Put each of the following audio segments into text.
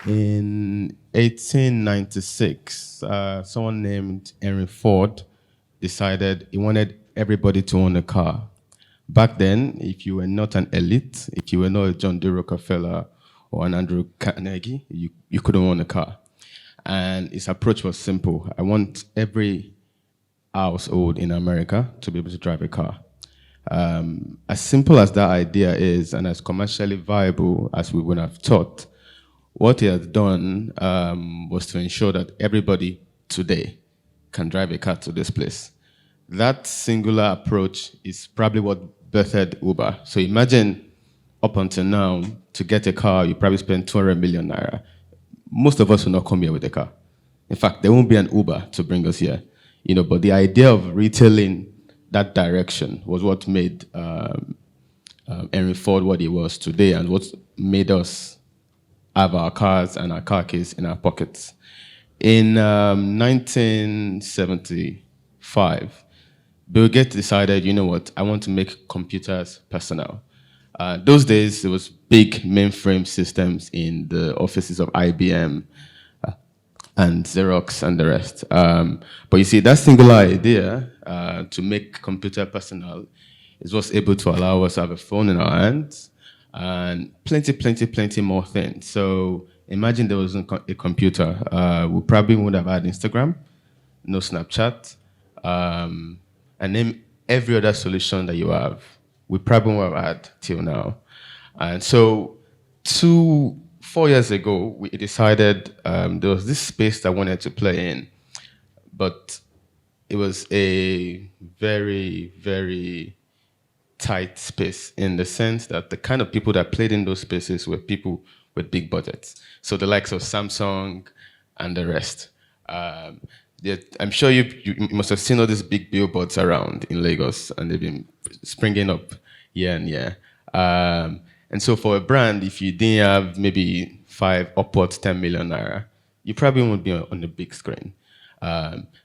In 1896, someone named Henry Ford decided he wanted everybody to own a car. Back then, if you were not an elite, if you were not a John D. Rockefeller or an Andrew Carnegie, you couldn't own a car. And his approach was simple. I want every household in America to be able to drive a car. As simple as that idea is, and as commercially viable as we would have thought, what he has done was to ensure that everybody today can drive a car to this place. That singular approach is probably what birthed Uber. So imagine up until now, to get a car, you probably spend 200 million naira. Most of us will not come here with a car. In fact, there won't be an Uber to bring us here. But the idea of retailing that direction was what made Henry Ford what he was today, and what made us have our cars and our car keys in our pockets. In 1975, Bill Gates decided, you know what, I want to make computers personal. Those days, there was big mainframe systems in the offices of IBM and Xerox and the rest. But you see, that singular idea to make computer personal is what's able to allow us to have a phone in our hands and plenty more things. So imagine there was a computer. We probably would have had Instagram, no Snapchat, and name every other solution that you have. We probably would have had till now. And so 4 years ago, we decided there was this space that I wanted to play in, but it was a very, very tight space, in the sense that the kind of people that played in those spaces were people with big budgets. So the likes of Samsung and the rest. I'm sure you must have seen all these big billboards around in Lagos, and they've been springing up year and year. And so for a brand, if you didn't have maybe 5 upwards 10 million naira, you probably won't be on the big screen.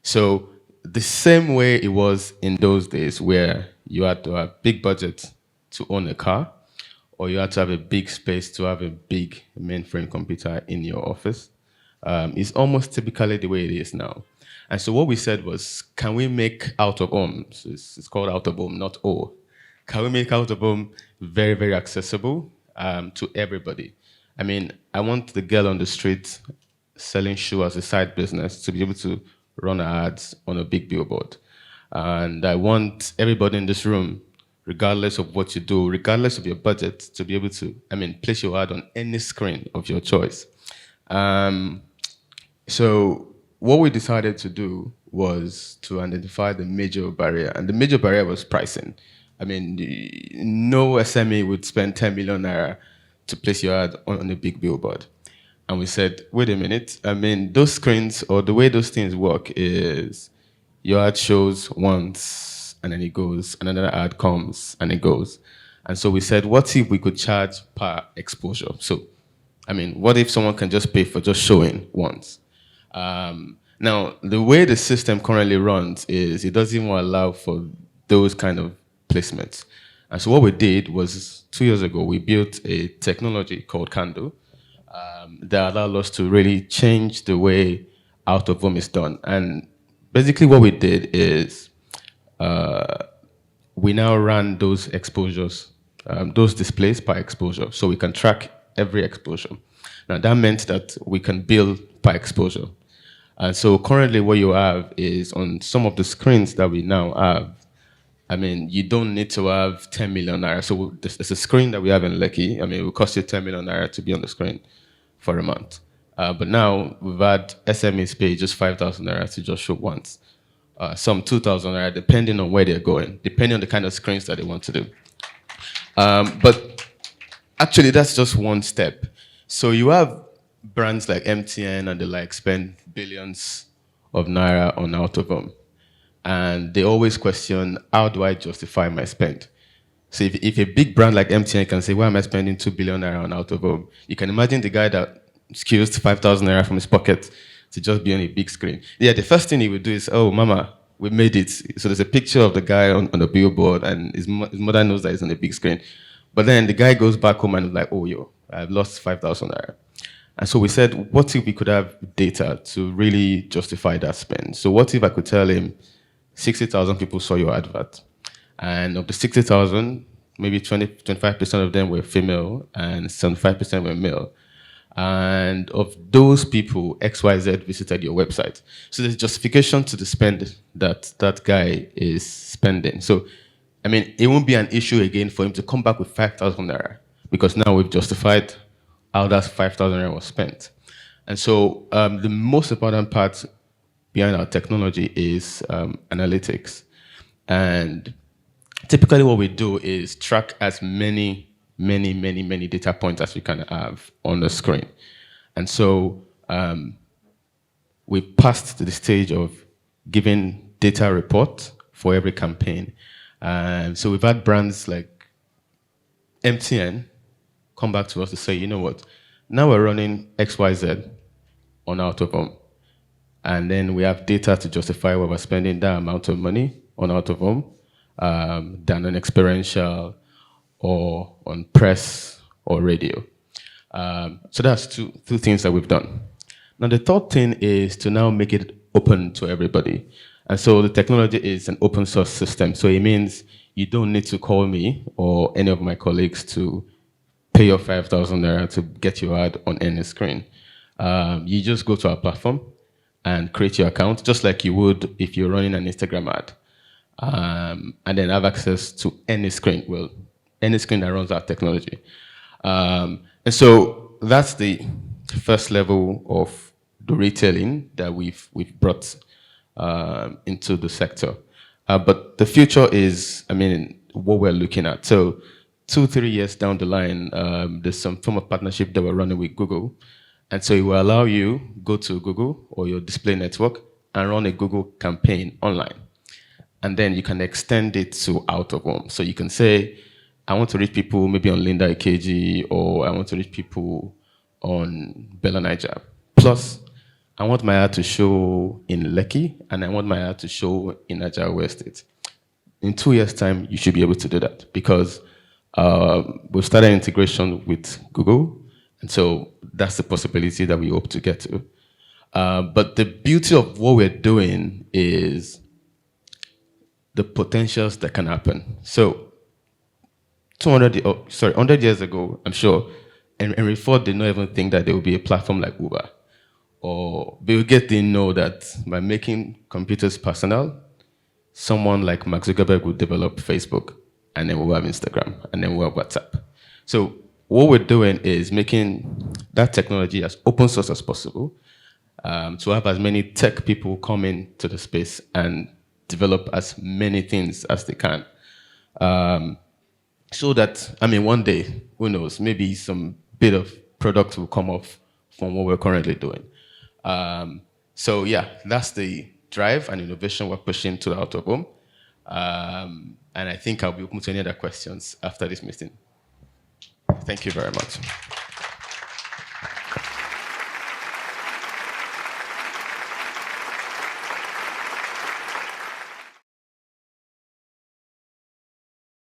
So the same way it was in those days, where you had to have big budget to own a car, or you had to have a big space to have a big mainframe computer in your office, is almost typically the way it is now. And so what we said was, can we make out of home, so it's called out of home, not O. Can we make out of home very, very accessible to everybody? I mean, I want the girl on the street selling shoe as a side business to be able to run her ads on a big billboard. And I want everybody in this room, regardless of what you do, regardless of your budget, to be able to, place your ad on any screen of your choice. So what we decided to do was to identify the major barrier, and the major barrier was pricing. No SME would spend 10 million naira to place your ad on a big billboard. And we said, wait a minute, those screens, or the way those things work is, your ad shows once, and then it goes, and another ad comes, and it goes. And so we said, what if we could charge per exposure? So, what if someone can just pay for just showing once? Now, the way the system currently runs is, it doesn't even allow for those kind of placements. And so what we did was, 2 years ago, we built a technology called Candle that allowed us to really change the way out of home is done. And basically what we did is, we now run those exposures, those displays per exposure, so we can track every exposure. Now that meant that we can bill per exposure. And so currently what you have is, on some of the screens that we now have, you don't need to have 10 million naira. So there's a screen that we have in Lekki. It will cost you 10 million naira to be on the screen for a month. But now we've had SMEs pay just 5,000 naira to just show once. Some 2,000 naira, depending on where they're going, depending on the kind of screens that they want to do. But actually, that's just one step. So you have brands like MTN and the like spend billions of naira on out of home. And they always question, how do I justify my spend? So if a big brand like MTN can say, why am I spending 2 billion naira on out of home? You can imagine the guy that skews 5,000 naira from his pocket to just be on a big screen. Yeah, the first thing he would do is, oh, mama, we made it. So there's a picture of the guy on the billboard, and his mother knows that he's on the big screen. But then the guy goes back home and is like, oh, yo, I've lost 5,000 naira. And so we said, what if we could have data to really justify that spend? So what if I could tell him 60,000 people saw your advert, and of the 60,000, maybe 25% of them were female and 75% were male. And of those people, XYZ visited your website. So there's justification to the spend that that guy is spending. So, I mean, it won't be an issue again for him to come back with 5,000 naira, because now we've justified how that 5,000 naira was spent. And so the most important part behind our technology is analytics. And typically what we do is track as many data points as we can have on the screen. And so we passed to the stage of giving data report for every campaign. So we've had brands like MTN come back to us to say, you know what, now we're running XYZ on out of home. And then we have data to justify why we're spending that amount of money on out of home than on experiential or on press or radio. So that's two things that we've done. Now the third thing is to now make it open to everybody. And so the technology is an open source system. So it means you don't need to call me or any of my colleagues to pay your 5,000 naira to get your ad on any screen. You just go to our platform and create your account, just like you would if you're running an Instagram ad. And then have access to any screen, well, any screen that runs our technology. And so that's the first level of the retailing that we've brought into the sector. But the future is, I mean, what we're looking at. So 2-3 years down the line, there's some form of partnership that we're running with Google. And so it will allow you go to Google or your display network and run a Google campaign online. And then you can extend it to out of home. So you can say, I want to reach people maybe on TEDxIkeja, or I want to reach people on Bella Niger. Plus, I want my ad to show in Lekki, and I want my ad to show in Ajiboye State. In 2 years' time, you should be able to do that, because we've started integration with Google. And so that's the possibility that we hope to get to. But the beauty of what we're doing is the potentials that can happen. So 100 years ago, I'm sure, and Henry Ford did not even think that there would be a platform like Uber. Or Bill Gates didn't know that by making computers personal, someone like Mark Zuckerberg would develop Facebook, and then we'll have Instagram, and then we'll have WhatsApp. So what we're doing is making that technology as open source as possible, to have as many tech people come into the space and develop as many things as they can. So that, I mean, one day, who knows, maybe some bit of product will come off from what we're currently doing. So yeah, that's the drive and innovation we're pushing to the out of home. And I think I'll be open to any other questions after this meeting. Thank you very much.